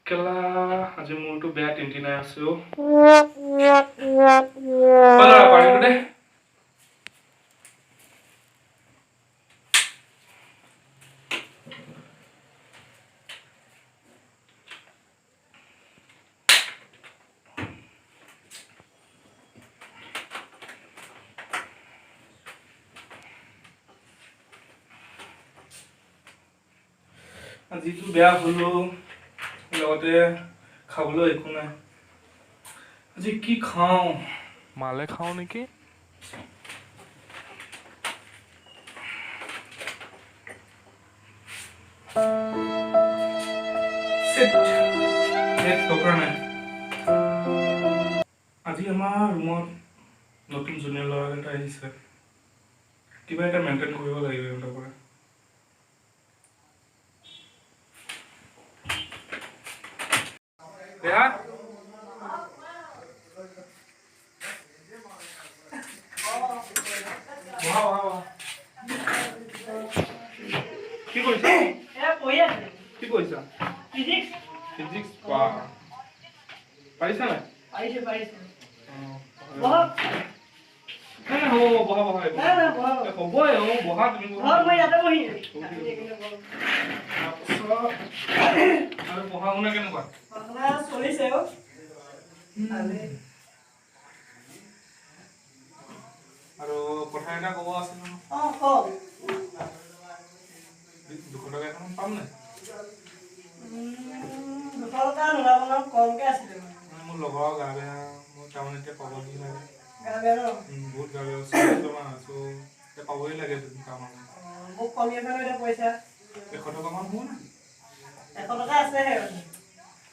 কেলা আজি মোৰটো বেয়া টিনটিনাই আছে অ। পানীটো দে। আজিটো বেয়া হলো লগতে খাবলৈ একো নাই। আজি কি খাওঁ? মালে খাওঁ নেকি? আজি আমাৰ ৰুমত নতুন জুনিয়ৰ ল'ৰা এটা আহিছে। কিবা এটা মেইনটেইন কৰিব লাগিব সিহঁতৰ পৰা। দেহা কি কৰিছা? কি কৰিছা? ফিজিক্স পাৰিছা নাই? পঢ়া শুনা কেনেকুৱা? চলিছে আৰু কথা এটা ক'ব আছিল নহয়। 200 টকা এখন পাম নাই? মোৰ লগৰ গা বেয়া, মোৰ টাউন এতিয়া পাবহি লাগে। বহুত গা বেয়া আছো, এতিয়া পাবহি লাগে কামত। মোক কমি পইচা 100 টকা মান হ'ব না? 100 টকা আছে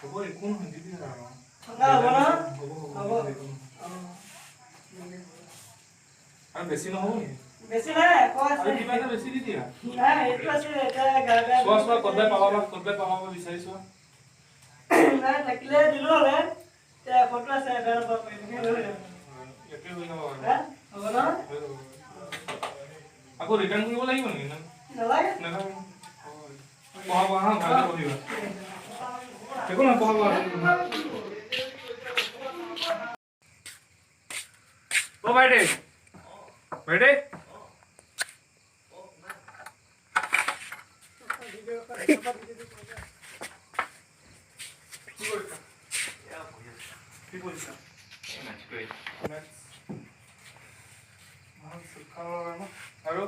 হ'ব, একো নহয় দিবি আৰু। হ'ব আৰু বেছি নহ'ব নেকি? বেছি নাই আৰু কিবা এটা বেছি দি দিয়া। নাই এইটো আছে এটা গা বেয়া চোৱা ক'তবাই পাবা বিচাৰি চোৱা। নাই থাকিলে দিলো হ'লে তে ফটো আছে এটা নম্বৰ পাৰিম লৈ যাব। একে হৈ যাব আৰু। হ'ব ন? আকৌ ৰিটাৰ্ণ কৰিব লাগিব নেকি? নালাগে। পঢ়াবা হা, ভালকে পঢ়িবা। একো নহয়, পঢ়াবা। অ ভাইটি, ভাইটি কি কৰিছা? আৰু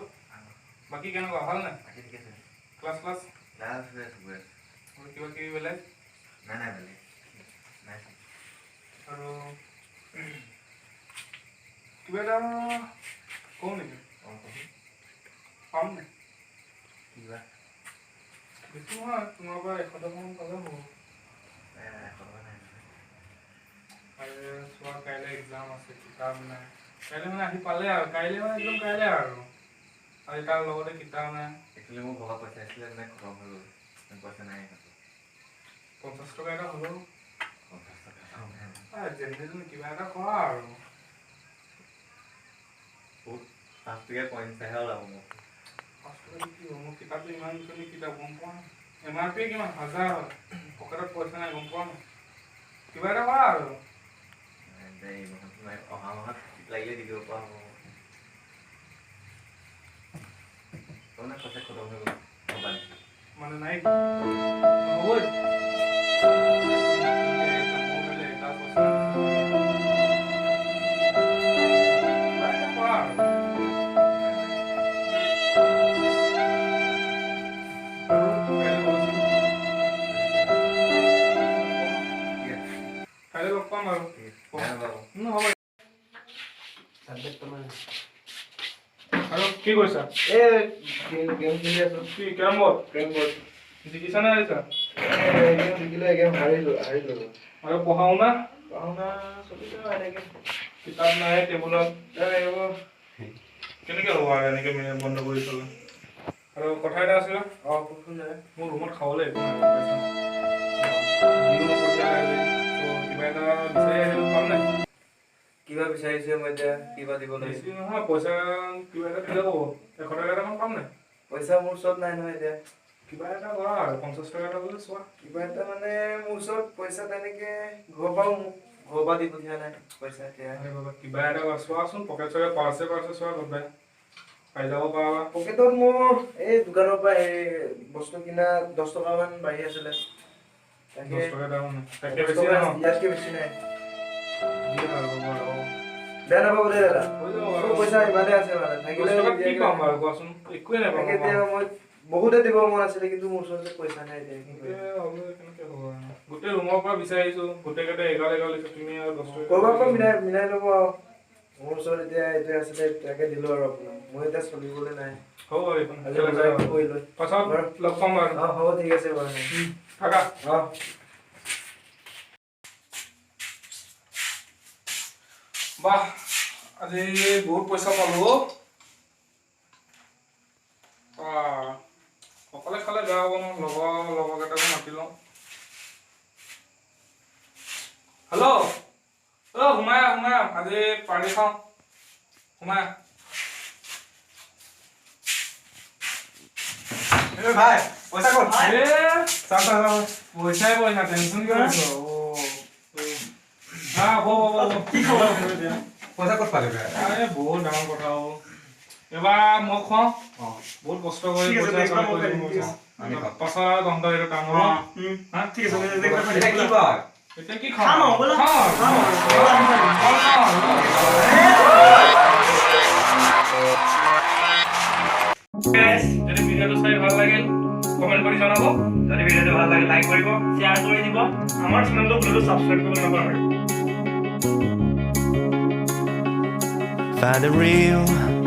বাকী কেনেকুৱা, ভাল নাই? ক্লাছ কিবা কিবি বেলেগ? আৰু কিবা এটা কওঁ নেকি? পাম নাই? বেছি নহয়, তোমাৰ পৰা 100 টকা মান পালে হ'ব। চোৱা কাইলৈ এক্সাম আছে, কিতাপ নাই। কাইলৈ মানে আহি পালে আৰু, কাইলৈ মানে একদম কাইলৈ আৰু তাৰ লগতে কিতাপ নাই। মোৰ ঘৰৰ পইচা আছিলে মানে খতম হৈ গ'ল, পইচা নাই। 50 টকা এটা হ'লেও 50 টকা যেনে কিবা এটা কৰা আৰু। 5 টকীয়া কইন চাইহে ওলাব মোক। 5 টকা কি হ'ব? মোৰ কিতাপটো ইমান কিতাপ গম পোৱা নাই। MRP কিমান? 1000 হয়। পকেটত পইচা নাই, গম পোৱা নাই? কিবা এটা কৰা আৰু। অহা মাহত লাগিলে দি দিব পৰা হ'ব। পইচা খতম হৈ গ'ল মানে নাই হ'বই। কাইলৈ লগ পাম আৰু। আৰু কি কৰিছা? গেম খেলি আছো। কি কেৰম বৰ্ড? কেৰম বৰ্ড জিকিছা নে হাৰিছা? Game জিকিলো, game হাৰিলো। আৰু পঢ়া শুনা? পঢ়া শুনা চলিছে এনেকে। কিতাপ নাই টেবুলত। কেনেকৈ হ'ব আৰু এনেকৈ বন্ধ কৰি থ'লে আৰু কথা এটা আছিলে কোনখন জানে মোৰ ৰুমত খাবলৈ একো নাই পইচা বিহু পইচা কিবা এটা বিচাৰি আহিব পাম নাই কিবা বিচাৰিছে মই এতিয়া কিবা দিব লাগিব বেছি নহয় পইচা কিবা এটা দিলে হ'ব 100 টকা এটামান পাম নাই পইচা মোৰ ওচৰত নাই নহয় এতিয়া কিবা এটা কৰা আৰু 50 টকা এটা হ'লে চোৱা কিবা এটা মানে মোৰ ওচৰত পইচা তেনেকে ঘৰৰ পৰা দি পঠিওৱা নাই পইচা এতিয়া আৰে বাবা কিবা এটা কৰা চোৱাচোন পকেট চকেট পাৰ্চে চোৱা গ'লে পাই যাব পাৰা পকেটত মোৰ এই দোকানৰ পৰা এই বস্তু কিনা 10 টকামান বাঢ়ি আছিলে 10 টকা এটা মানে তাকে 10 বেছি টকা নহয় ইয়াতকে বেছি নাই দিয়া আৰু বাবা বেয়া নাপাব দেই দাদা হৈ যাব মোৰ বাৰু পইচা ইমানে আছে মানে থাকিলে 10 টকাত কি পাম বাৰু কোৱাচোন একোৱে নাপাম তাকে এতিয়া মই বহুতে দিব মন আছিলে কিন্তু মোৰ ওচৰত যে পইচা নাই এতিয়া কি কৰিম গোটেই ৰুমৰ পৰা বিচাৰি আহিছো গোটেইকেইটা এগাল লিখো তুমি আৰু 10 টকা কৰবাৰ পৰা মিলাই ল'ব আৰু মোৰ ওচৰত এতিয়া এইটোৱে আছিলে তাকে দিলো আৰু আপোনাক মই এতিয়া চলিবলৈ নাই হ'ব বাৰু এইখন আজি বজাৰ কৰিলো পাছত লগ পাম বাৰু হ'ব ঠিক আছে বাৰু থাকা বাহ আজি বহুত পইচা পালো অকলে খালে বেয়া হ'ব ন লগৰকেইটাকো মাতি লওঁ হেল্ল' সোমাই আজি পাৰ্টি খাওঁ সোমাই ভাই পইচা ক'ত পইচাই টেনচন কিয় লৈছ কি খবৰ পইচা ক'ত পালি বহুত ডাঙৰ কথা হ'ব এবাৰ মই খুৱাওঁ বহুত কষ্ট কৰি পাছত তহঁতৰ এইটো কাম ঠিক আছে এতিয়া কি কয় এতিয়া কি খাম আৰু, ব'লা। যদি ভিডিঅ'টো চাই ভাল লাগিল কমেণ্ট কৰি জনাব যদি ভিডিঅ'টো ভাল লাগে লাইক কৰিব শ্বেয়াৰ কৰি দিব আমাৰ চেনেলটো ভিডিঅ'টো ছাবস্ক্ৰাইব কৰিব নাপাহৰিব Find the real